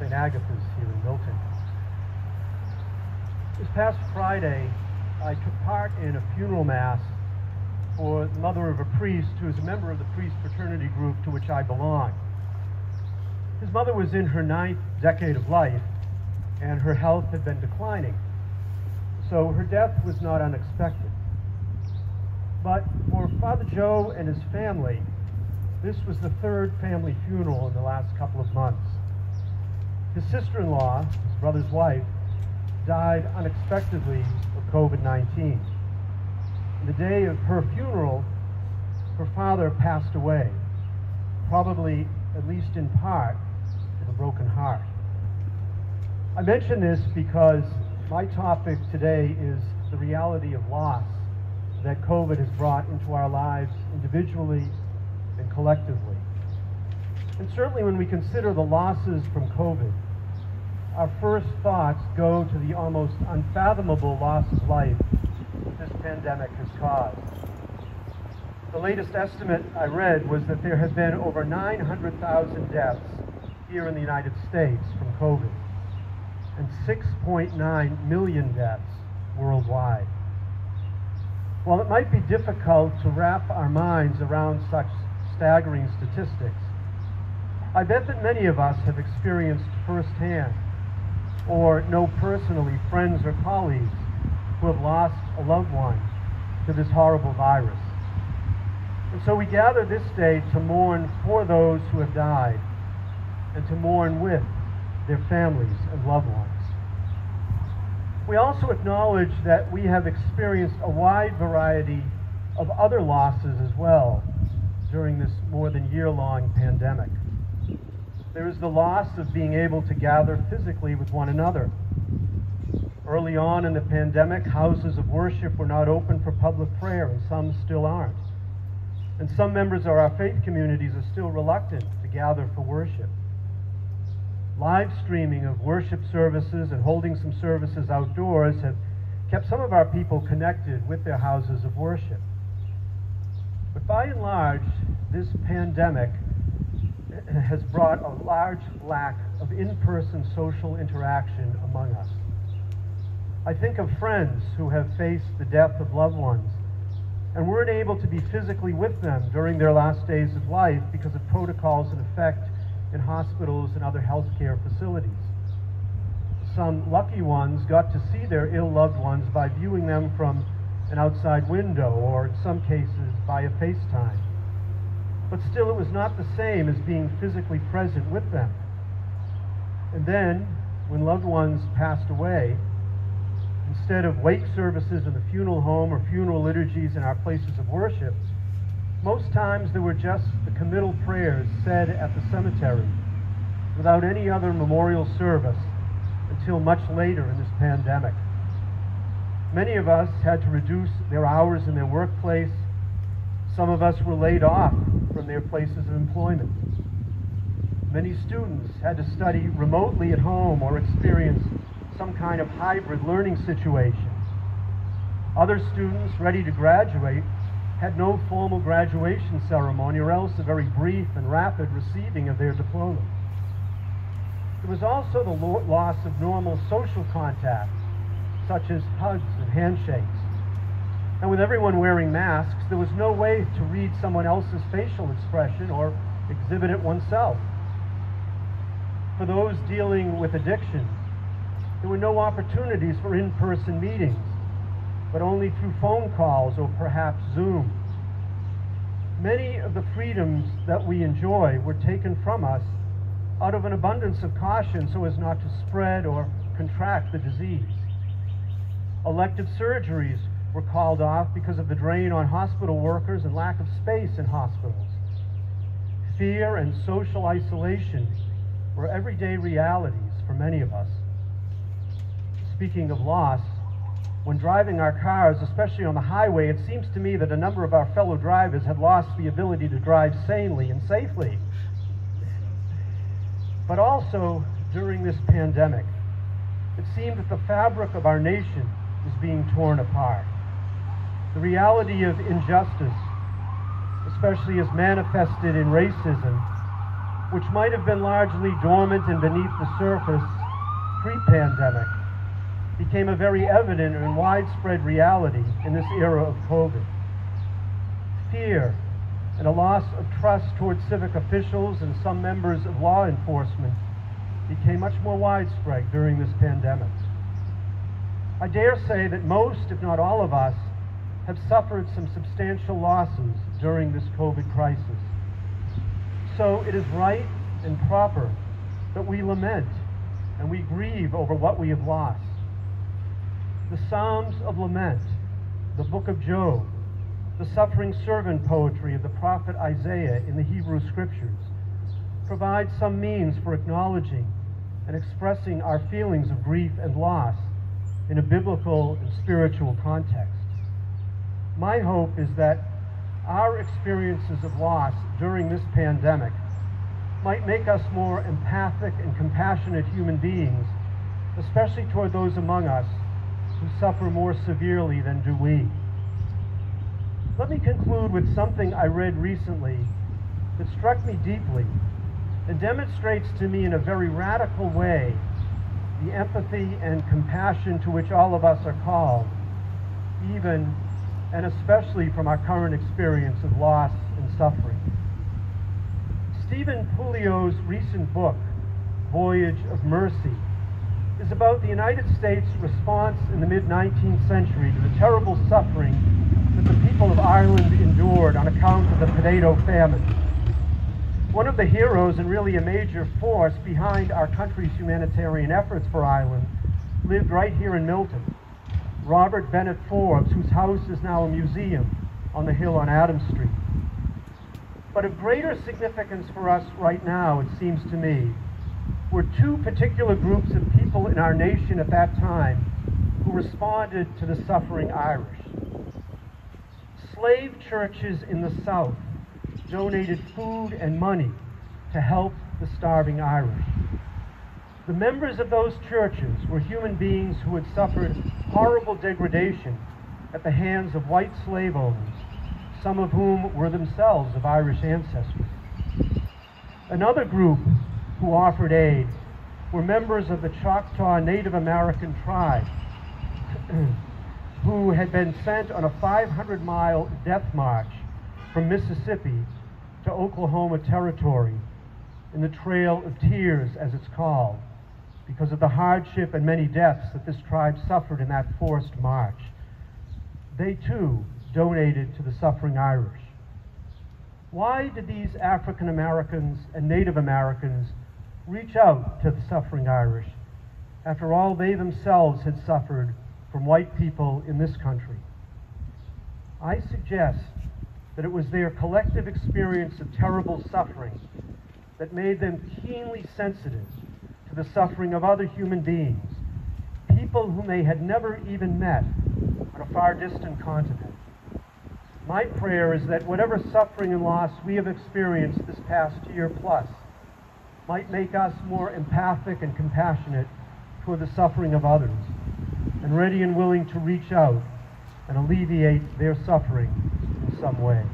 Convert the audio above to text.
St. Agatha's here in Milton. This past Friday, I took part in a funeral mass for the mother of a priest who is a member of the priest fraternity group to which I belong. His mother was in her 9th decade of life, and her health had been declining, so her death was not unexpected. But for Father Joe and his family, this was the 3rd family funeral in the last couple of months. His sister-in-law, his brother's wife, died unexpectedly of COVID-19. The day of her funeral, her father passed away, probably, at least in part, with a broken heart. I mention this because my topic today is the reality of loss that COVID has brought into our lives individually and collectively. And certainly when we consider the losses from COVID, our first thoughts go to the almost unfathomable loss of life this pandemic has caused. The latest estimate I read was that there have been over 900,000 deaths here in the United States from COVID, and 6.9 million deaths worldwide. While it might be difficult to wrap our minds around such staggering statistics, I bet that many of us have experienced firsthand, or know personally, friends or colleagues who have lost a loved one to this horrible virus. And so we gather this day to mourn for those who have died and to mourn with their families and loved ones. We also acknowledge that we have experienced a wide variety of other losses as well during this more than year-long pandemic. There is the loss of being able to gather physically with one another. Early on in the pandemic, houses of worship were not open for public prayer, and some still aren't. And some members of our faith communities are still reluctant to gather for worship. Live streaming of worship services and holding some services outdoors have kept some of our people connected with their houses of worship. But by and large, this pandemic has brought a large lack of in-person social interaction among us. I think of friends who have faced the death of loved ones and weren't able to be physically with them during their last days of life because of protocols in effect in hospitals and other healthcare facilities. Some lucky ones got to see their ill loved ones by viewing them from an outside window, or in some cases via FaceTime. But still, it was not the same as being physically present with them. And then, when loved ones passed away, instead of wake services in the funeral home or funeral liturgies in our places of worship, most times there were just the committal prayers said at the cemetery without any other memorial service until much later in this pandemic. Many of us had to reduce their hours in their workplace. Some of us were laid off from their places of employment. Many students had to study remotely at home or experience some kind of hybrid learning situation. Other students ready to graduate had no formal graduation ceremony, or else a very brief and rapid receiving of their diploma. There was also the loss of normal social contact, such as hugs and handshakes. And with everyone wearing masks, there was no way to read someone else's facial expression or exhibit it oneself. For those dealing with addiction, there were no opportunities for in-person meetings, but only through phone calls or perhaps Zoom. Many of the freedoms that we enjoy were taken from us out of an abundance of caution so as not to spread or contract the disease. Elective surgeries were called off because of the drain on hospital workers and lack of space in hospitals. Fear and social isolation were everyday realities for many of us. Speaking of loss, when driving our cars, especially on the highway, it seems to me that a number of our fellow drivers had lost the ability to drive sanely and safely. But also, during this pandemic, it seemed that the fabric of our nation was being torn apart. The reality of injustice, especially as manifested in racism, which might have been largely dormant and beneath the surface pre-pandemic, became a very evident and widespread reality in this era of COVID. Fear and a loss of trust towards civic officials and some members of law enforcement became much more widespread during this pandemic. I dare say that most, if not all of us, have suffered some substantial losses during this COVID crisis. So it is right and proper that we lament and we grieve over what we have lost. The Psalms of Lament, the Book of Job, the suffering servant poetry of the prophet Isaiah in the Hebrew Scriptures provide some means for acknowledging and expressing our feelings of grief and loss in a biblical and spiritual context. My hope is that our experiences of loss during this pandemic might make us more empathic and compassionate human beings, especially toward those among us who suffer more severely than do we. Let me conclude with something I read recently that struck me deeply and demonstrates to me in a very radical way the empathy and compassion to which all of us are called, even and especially from our current experience of loss and suffering. Stephen Pulleo's recent book, Voyage of Mercy, is about the United States' response in the mid-19th century to the terrible suffering that the people of Ireland endured on account of the potato famine. One of the heroes and really a major force behind our country's humanitarian efforts for Ireland lived right here in Milton, Robert Bennett Forbes, whose house is now a museum on the hill on Adams Street. But of greater significance for us right now, it seems to me, were two particular groups of people in our nation at that time who responded to the suffering Irish. Slave churches in the South donated food and money to help the starving Irish. The members of those churches were human beings who had suffered horrible degradation at the hands of white slave owners, some of whom were themselves of Irish ancestry. Another group who offered aid were members of the Choctaw Native American tribe who had been sent on a 500-mile death march from Mississippi to Oklahoma Territory in the Trail of Tears, as it's called, because of the hardship and many deaths that this tribe suffered in that forced march. They too donated to the suffering Irish. Why did these African Americans and Native Americans reach out to the suffering Irish after all they themselves had suffered from white people in this country? I suggest that it was their collective experience of terrible suffering that made them keenly sensitive to the suffering of other human beings, people whom they had never even met on a far distant continent. My prayer is that whatever suffering and loss we have experienced this past year plus might make us more empathic and compassionate toward the suffering of others, and ready and willing to reach out and alleviate their suffering in some way.